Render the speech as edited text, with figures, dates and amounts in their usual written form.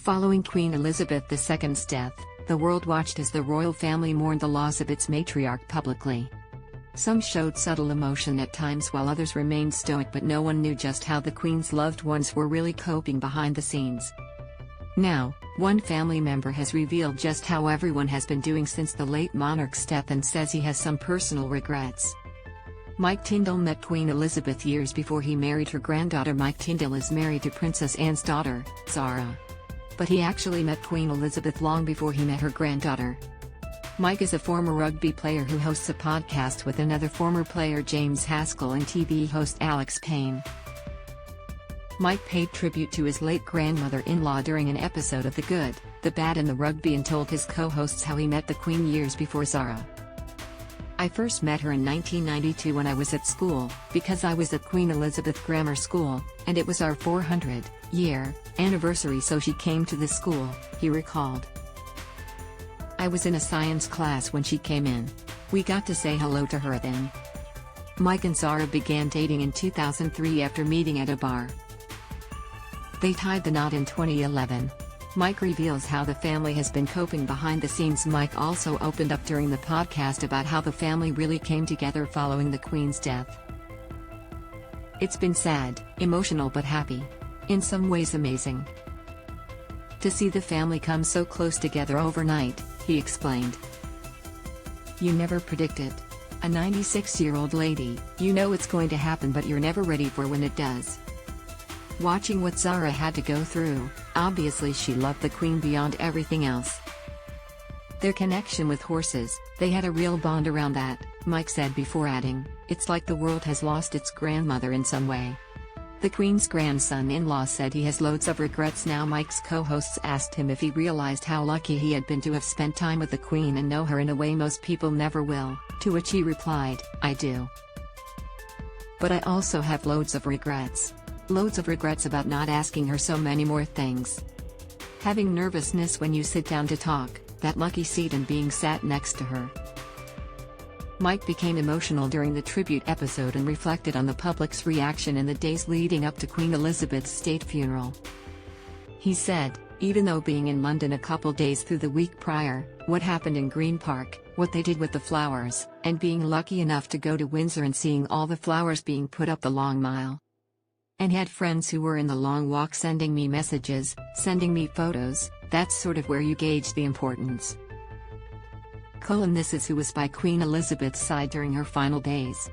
Following Queen Elizabeth II's death, the world watched as the royal family mourned the loss of its matriarch publicly. Some showed subtle emotion at times while others remained stoic, but no one knew just how the Queen's loved ones were really coping behind the scenes. Now, one family member has revealed just how everyone has been doing since the late monarch's death and says he has some personal regrets. Mike Tindall met Queen Elizabeth years before he married her granddaughter. Mike Tindall is married to Princess Anne's daughter, Zara. But he actually met Queen Elizabeth long before he met her granddaughter. Mike is a former rugby player who hosts a podcast with another former player, James Haskell, and TV host Alex Payne. Mike paid tribute to his late grandmother-in-law during an episode of The Good, the Bad and the Rugby, and told his co-hosts how he met the Queen years before Zara. "I first met her in 1992 when I was at school, because I was at Queen Elizabeth Grammar School, and it was our 400-year anniversary, so she came to the school," he recalled. "I was in a science class when she came in. We got to say hello to her then." Mike and Zara began dating in 2003 after meeting at a bar. They tied the knot in 2011. Mike reveals how the family has been coping behind the scenes. Mike also opened up during the podcast about how the family really came together following the Queen's death. "It's been sad, emotional, but happy. In some ways amazing. To see the family come so close together overnight," he explained. "You never predict it. A 96-year-old lady, you know it's going to happen, but you're never ready for when it does." Watching what Zara had to go through, obviously she loved the Queen beyond everything else. Their connection with horses, they had a real bond around that, Mike said before adding, "It's like the world has lost its grandmother in some way." The Queen's grandson-in-law said he has loads of regrets now. Mike's co-hosts asked him if he realized how lucky he had been to have spent time with the Queen and know her in a way most people never will, to which he replied, "I do. But I also have loads of regrets. Loads of regrets about not asking her so many more things. Having nervousness when you sit down to talk, that lucky seat and being sat next to her." Mike became emotional during the tribute episode and reflected on the public's reaction in the days leading up to Queen Elizabeth's state funeral. He said, "Even though being in London a couple days through the week prior, what happened in Green Park, what they did with the flowers, and being lucky enough to go to Windsor and seeing all the flowers being put up the long mile. And had friends who were in the long walk sending me messages, sending me photos, that's sort of where you gauge the importance." This is who was by Queen Elizabeth's side during her final days.